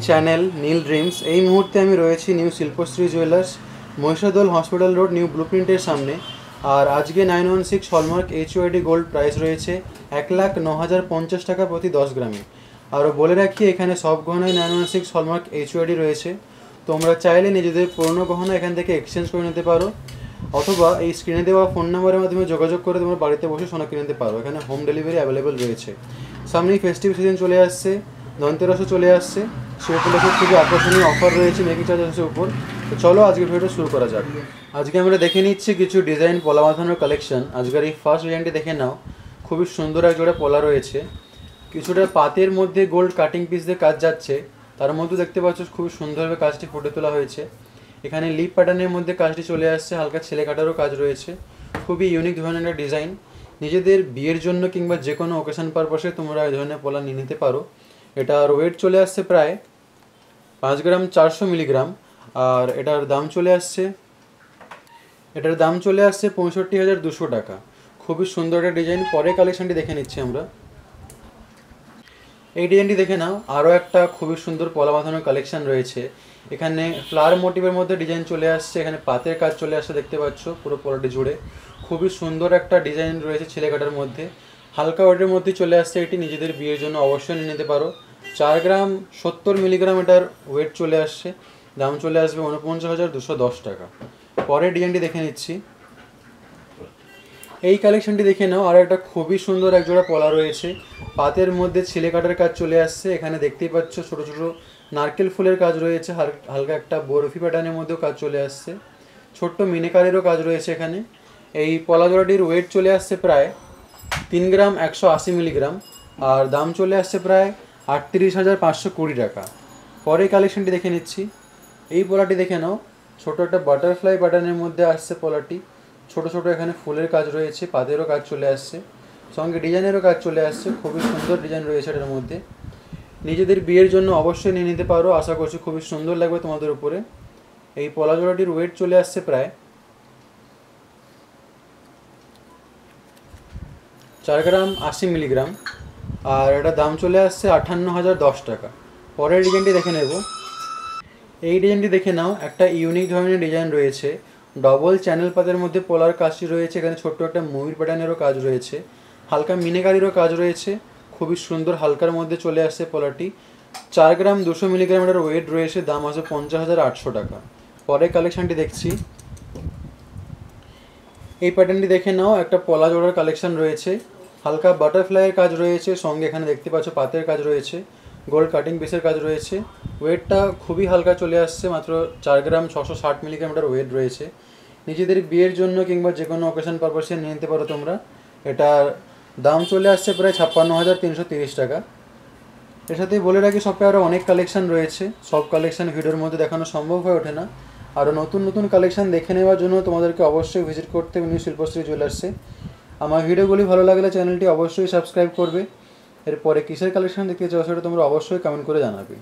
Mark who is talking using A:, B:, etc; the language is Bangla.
A: চ্যানেল নীল ড্রিমস। এই মুহূর্তে আমি রয়েছি new Shilpashree jewellers, Mahishadal hospital road, new ব্লুপ্রিন্টের সামনে। আর আজকে 916 হলমার্ক এইচওআইডি গোল্ড প্রাইস রয়েছে 1,09,050 টাকা প্রতি 10 গ্রামে। আরও বলে রাখি, এখানে সব গহনায় 916 হলমার্ক এইচওআইডি রয়েছে। তোমরা চাইলে নিজেদের পুরনো গহনা এখান থেকে এক্সচেঞ্জ করে নিতে পারো, অথবা এই স্ক্রিনে দেওয়া ফোন নাম্বারের মাধ্যমে যোগাযোগ করে তোমরা বাড়িতে বসে সোনা কিনে নিতে পারো। এখানে হোম ডেলিভারি অ্যাভেলেবেল রয়েছে। সামনেই ফেস্টিভ সিজন চলে আসছে, ধনতেরাসও চলে আসছে। সে উপলক্ষে খুবই আকর্ষণীয় অফার রয়েছে মেকিং চার্জেসের উপর। তো চলো আজকের ভিডিওটা শুরু করা যাক। আজকে আমরা দেখে নিচ্ছি কিছু ডিজাইন পলা বাঁধানোর কালেকশন। আজকের এই ফার্স্ট ডিজাইনটি দেখে নাও, খুবই সুন্দর এক জোড়া পলা রয়েছে। কিছুটা পাতের মধ্যে গোল্ড কাটিং পিস দিয়ে কাজ যাচ্ছে, তার মধ্যে দেখতে পাচ্ছ খুবই সুন্দরভাবে কাজটি ফুটে তোলা হয়েছে। এখানে লিপ প্যাটার্নের মধ্যে কাজটি চলে আসছে, হালকা ছেলে কাটারও কাজ রয়েছে। খুবই ইউনিক ধরনের একটা ডিজাইন। নিজেদের বিয়ের জন্য কিংবা যে কোনো অকেশন পারপাসে তোমরা এই ধরনের পলা নিয়ে নিতে পারো। এটার ওয়েট চলে আসছে প্রায় 5 গ্রাম 400 মিলিগ্রাম। আর এটার দাম চলে আসছে 65,200 টাকা। খুবই সুন্দর একটা ডিজাইন। পরে কালেকশনটি দেখে নিচ্ছি আমরা। এই ডিজাইনটি দেখে নাও, আরও একটা খুবই সুন্দর পলা বাঁধানোর কালেকশন রয়েছে। এখানে ফ্লাওয়ার মোটিভের মধ্যে ডিজাইন চলে আসছে, এখানে পাতের কাজ চলে আসছে, দেখতে পাচ্ছ পুরো পলাটি জুড়ে। খুবই সুন্দর একটা ডিজাইন রয়েছে ছেলে কাটার মধ্যে। হালকা ওয়েটের মধ্যে চলে আসছে। এটি নিজেদের বিয়ের জন্য অবশ্যই নিয়ে নিতে পারো। 4 গ্রাম 70 মিলিগ্রাম এটার ওয়েট চলে আসছে। দাম চলে আসবে 49,210 টাকা। পরের ডিজাইনটি দেখে নিচ্ছি। এই কালেকশনটি দেখে নাও, আর একটা খুবই সুন্দর একজোড়া পলা রয়েছে। পাতের মধ্যে ছিলে কাটার কাজ চলে আসছে। এখানে দেখতেই পাচ্ছ ছোটো ছোটো নারকেল ফুলের কাজ রয়েছে, হালকা একটা বরফি প্যাটার্নের মধ্যেও কাজ চলে আসছে। ছোট্ট মিনিকারেরও কাজ রয়েছে এখানে। এই পলা জোড়াটির ওয়েট চলে আসছে প্রায় 3 গ্রাম 180 মিলিগ্রাম। আর দাম চলে আসছে প্রায় 38,520 টাকা। পরে কালেকশনটি দেখে নিচ্ছি। এই পলাটি দেখে নাও, ছোটো একটা বাটারফ্লাই প্যাটার্নের মধ্যে আসছে পলাটি। ছোট ছোট এখানে ফুলের কাজ রয়েছে, পাতেরও কাজ চলে আসছে, সঙ্গে ডিজাইনেরও কাজ চলে আসছে। খুবই সুন্দর ডিজাইন রয়েছে এটার মধ্যে। নিজেদের বিয়ের জন্য অবশ্যই নিয়ে নিতে পারো, আশা করছি খুবই সুন্দর লাগবে তোমাদের উপরে। এই পলা জোড়াটির ওয়েট চলে আসছে প্রায় 4 গ্রাম 80 মিলিগ্রাম। আর এটার দাম চলে আসছে 58,010 টাকা। পরের ডিজাইনটি দেখে নেব। এই ডিজাইনটি দেখে নাও, একটা ইউনিক ধরনের ডিজাইন রয়েছে। ডবল চ্যানেল পাতের মধ্যে পলার কাজটি রয়েছে। এখানে ছোট্ট একটা ময়ূর প্যাটার্নেরও কাজ রয়েছে, হালকা মিনেকারিরও কাজ রয়েছে। খুবই সুন্দর হালকার মধ্যে চলে আসছে পলাটি। 4 গ্রাম 200 মিলিগ্রাম এটার ওয়েট রয়েছে। দাম আছে 50,800 টাকা। পরের কালেকশানটি দেখছি। এই প্যাটার্নটি দেখে নাও, একটা পলা জোড়ার কালেকশন রয়েছে। হালকা বাটারফ্লাইয়ের কাজ রয়েছে, সঙ্গে এখানে দেখতে পাচ্ছ পাতের কাজ রয়েছে, গোল্ড কাটিং পিসের কাজ রয়েছে। ওয়েটটা খুবই হালকা চলে আসছে, মাত্র 4 গ্রাম 660 মিলিগ্রাম এটার ওয়েট রয়েছে। নিজেদের বিয়ের জন্য কিংবা যে কোনো অকেশন পারপাসে নিয়ে নিতে পারো তোমরা। এটার দাম চলে আসছে প্রায় 56,330 টাকা। এর সাথেই বলে রাখি, শপে আরও অনেক কালেকশন রয়েছে। সব কালেকশন ভিডিওর মধ্যে দেখানো সম্ভব হয়ে ওঠে না। আরও নতুন নতুন কালেকশন দেখে নেওয়ার জন্য তোমাদেরকে অবশ্যই ভিজিট করতে হবে নিউ শিল্পশ্রী জুয়েলার্সে। আমার ভিডিওগুলি ভালো লাগলে চ্যানেলটি অবশ্যই সাবস্ক্রাইব করবে। এরপরে কিসের কালেকশন দেখতে চাও সেটা তোমরা অবশ্যই কমেন্ট করে জানাবে।